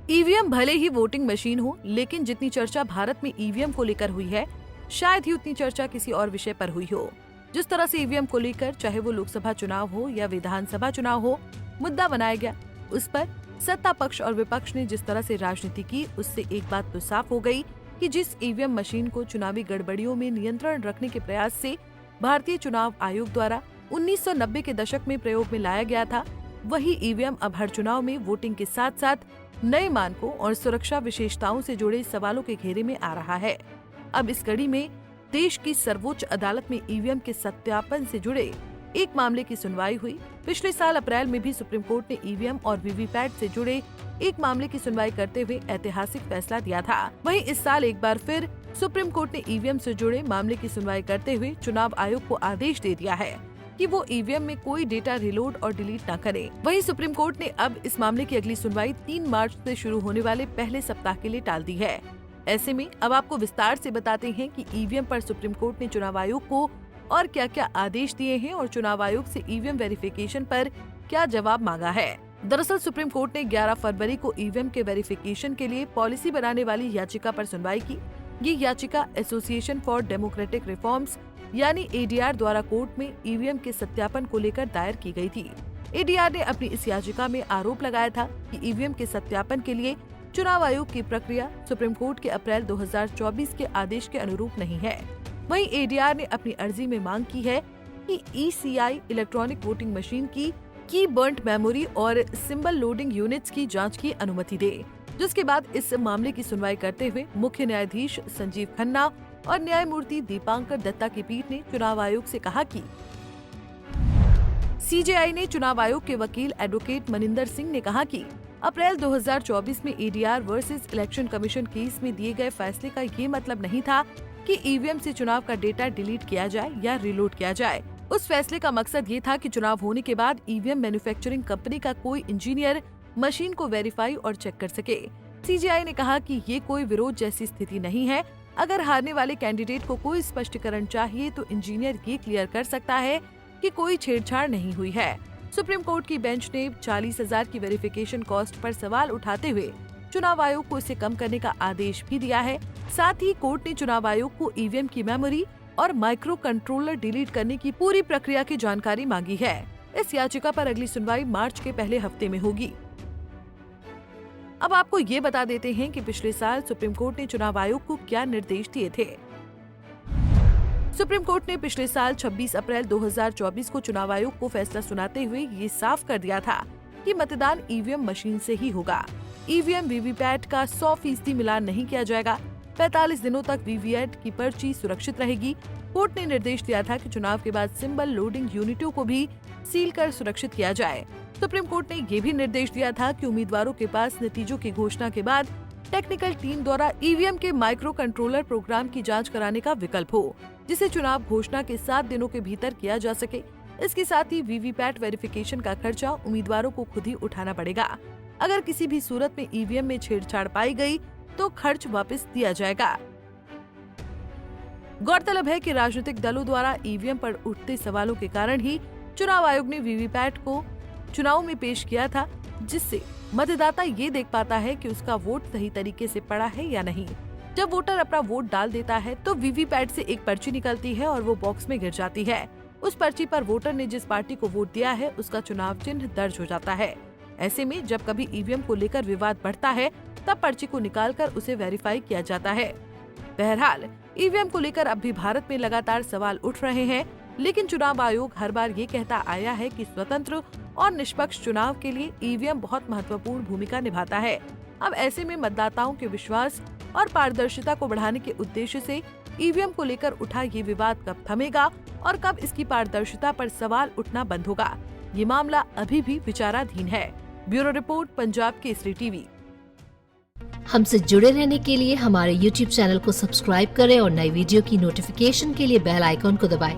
EVM भले ही voting machine हो, लेकिन जितनी चर्चा भारत में ईवीएम को लेकर हुई है, शायद ही उतनी चर्चा किसी और विषय पर हुई हो। जिस तरह से ईवीएम को लेकर, चाहे वो लोकसभा चुनाव हो या विधानसभा चुनाव हो, मुद्दा बनाया गया, उस पर सत्ता पक्ष और विपक्ष ने जिस तरह से राजनीति की, उससे एक बात तो साफ हो गई कि जिस ईवीएम मशीन को चुनावी गड़बड़ियों में नियंत्रण रखने के प्रयास से भारतीय चुनाव आयोग द्वारा 1990 के दशक में प्रयोग में लाया गया था, वही ईवीएम अब हर चुनाव में वोटिंग के साथ साथ नए मानकों और सुरक्षा विशेषताओं से जुड़े सवालों के घेरे में आ रहा है। अब इस कड़ी में देश की सर्वोच्च अदालत में ईवीएम के सत्यापन से जुड़े एक मामले की सुनवाई हुई। पिछले साल अप्रैल में भी सुप्रीम कोर्ट ने ईवीएम और वीवीपैट से जुड़े एक मामले की सुनवाई करते हुए ऐतिहासिक फैसला दिया था। वहीं इस साल एक बार फिर सुप्रीम कोर्ट ने ईवीएम से जुड़े मामले की सुनवाई करते हुए चुनाव आयोग को आदेश दे दिया है कि वो ईवीएम में कोई डेटा रिलोड और डिलीट न करे। वहीं सुप्रीम कोर्ट ने अब इस मामले की अगली सुनवाई 3 मार्च से शुरू होने वाले पहले सप्ताह के लिए टाल दी है। ऐसे में अब आपको विस्तार से बताते हैं कि ईवीएम पर सुप्रीम कोर्ट ने चुनाव आयोग को और क्या क्या आदेश दिए हैं और चुनाव आयोग से ईवीएम वेरिफिकेशन पर क्या जवाब मांगा है। दरअसल सुप्रीम कोर्ट ने 11 फरवरी को ईवीएम के वेरिफिकेशन के लिए पॉलिसी बनाने वाली याचिका पर सुनवाई की। ये याचिका एसोसिएशन फॉर डेमोक्रेटिक रिफॉर्म्स यानी एडीआर द्वारा कोर्ट में ईवीएम के सत्यापन को लेकर दायर की गई थी। एडीआर ने अपनी इस याचिका में आरोप लगाया था कि ईवीएम के सत्यापन के लिए चुनाव आयोग की प्रक्रिया सुप्रीम कोर्ट के अप्रैल 2024 के आदेश के अनुरूप नहीं है। वहीं एडीआर ने अपनी अर्जी में मांग की है कि ईसीआई इलेक्ट्रॉनिक वोटिंग मशीन की बर्न्ट मेमोरी और सिंबल लोडिंग यूनिट्स की जांच की अनुमति दे, जिसके बाद इस मामले की सुनवाई करते हुए मुख्य न्यायाधीश संजीव खन्ना और न्यायमूर्ति दीपांकर दत्ता की पीठ ने चुनाव आयोग से कहा कि सीजेआई ने चुनाव आयोग के वकील एडवोकेट मनिंदर सिंह ने कहा कि अप्रैल 2024 में ADR versus election commission case में दिए गए फैसले का ये मतलब नहीं था कि ईवीएम से चुनाव का डेटा डिलीट किया जाए या रिलोड किया जाए। उस फैसले का मकसद ये था कि चुनाव होने के बाद ईवीएम मैन्युफैक्चरिंग कंपनी का कोई इंजीनियर मशीन को वेरीफाई और चेक कर सके। सीजेआई ने कहा कि ये कोई विरोध जैसी स्थिति नहीं है। अगर हारने वाले कैंडिडेट को कोई स्पष्टीकरण चाहिए तो इंजीनियर ये क्लियर कर सकता है कि कोई छेड़छाड़ नहीं हुई है। सुप्रीम कोर्ट की बेंच ने 40,000 की वेरिफिकेशन कॉस्ट पर सवाल उठाते हुए चुनाव आयोग को इसे कम करने का आदेश भी दिया है। साथ ही कोर्ट ने चुनाव आयोग को ईवीएम की मेमोरी और माइक्रो कंट्रोलर डिलीट करने की पूरी प्रक्रिया की जानकारी मांगी है। इस याचिका पर अगली सुनवाई मार्च के पहले हफ्ते में होगी। अब आपको ये बता देते हैं कि पिछले साल सुप्रीम कोर्ट ने चुनाव आयोग को क्या निर्देश दिए थे। सुप्रीम कोर्ट ने पिछले साल 26 अप्रैल 2024 को चुनाव आयोग को फैसला सुनाते हुए ये साफ कर दिया था कि मतदान ईवीएम मशीन से ही होगा। ईवीएम वीवीपैट का 100% मिलान नहीं किया जाएगा। 45 दिनों तक वीवीपैट की पर्ची सुरक्षित रहेगी। कोर्ट ने निर्देश दिया था कि चुनाव के बाद सिंबल लोडिंग यूनिटों को भी सील कर सुरक्षित किया जाए। सुप्रीम कोर्ट ने ये भी निर्देश दिया था कि उम्मीदवारों के पास नतीजों की घोषणा के बाद टेक्निकल टीम द्वारा ईवीएम के माइक्रो कंट्रोलर प्रोग्राम की जांच कराने का विकल्प हो, जिसे चुनाव घोषणा के 7 दिनों के भीतर किया जा सके। इसके साथ ही वीवीपैट वेरिफिकेशन का खर्चा उम्मीदवारों को खुद ही उठाना पड़ेगा। अगर किसी भी सूरत में ईवीएम में छेड़छाड़ पाई गई तो खर्च वापस दिया जाएगा। गौरतलब है कि राजनीतिक दलों द्वारा ईवीएम पर उठते सवालों के कारण ही चुनाव आयोग ने वीवीपैट को चुनाव में पेश किया था, जिससे मतदाता ये देख पाता है कि उसका वोट सही तरीके से पड़ा है या नहीं। जब वोटर अपना वोट डाल देता है तो वीवीपैट से एक पर्ची निकलती है और वो बॉक्स में गिर जाती है। उस पर्ची पर वोटर ने जिस पार्टी को वोट दिया है उसका चुनाव चिन्ह दर्ज हो जाता है। ऐसे में जब कभी ईवीएम को लेकर विवाद बढ़ता है तब पर्ची को निकालकर उसे वेरीफाई किया जाता है। बहरहाल ईवीएम को लेकर अब भी भारत में लगातार सवाल उठ रहे हैं, लेकिन चुनाव आयोग हर बार ये कहता आया है कि स्वतंत्र और निष्पक्ष चुनाव के लिए ईवीएम बहुत महत्वपूर्ण भूमिका निभाता है। अब ऐसे में मतदाताओं के विश्वास और पारदर्शिता को बढ़ाने के उद्देश्य से ईवीएम को लेकर उठा ये विवाद कब थमेगा और कब इसकी पारदर्शिता पर सवाल उठना बंद होगा, ये मामला अभी भी विचाराधीन है। Bureau report, Punjab Kesari TV. हमसे जुड़े रहने के लिए हमारे YouTube चैनल को सब्सक्राइब करें और नई वीडियो की नोटिफिकेशन के लिए बेल आइकॉन को दबाएं।